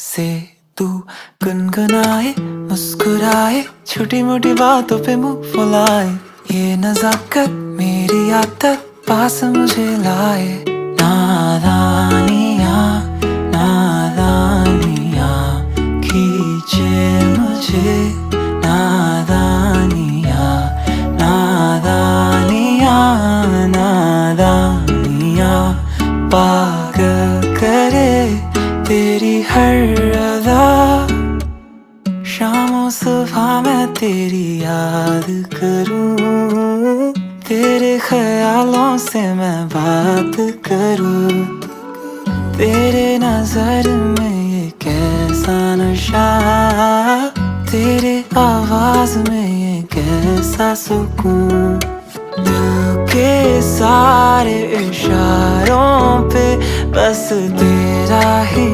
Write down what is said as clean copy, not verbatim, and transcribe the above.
से तू गुनगुनाए, मुस्कुराए, छोटी मोटी बातों पे मुंह फुलाए। ये नजाकत मेरी आदत पास मुझे लाए। नादानियाँ नादानियाँ खींचे मुझे। नादानियाँ नादानियाँ नादानियाँ पागल करे तेरी हर अदा। शामों सुबह मैं तेरी याद करूं, तेरे ख्यालों से मैं बात करूं। तेरे नजर में ये कैसा नशा, तेरे आवाज में ये कैसा सुकून। दिल के सारे इशारों पे बस तेरा ही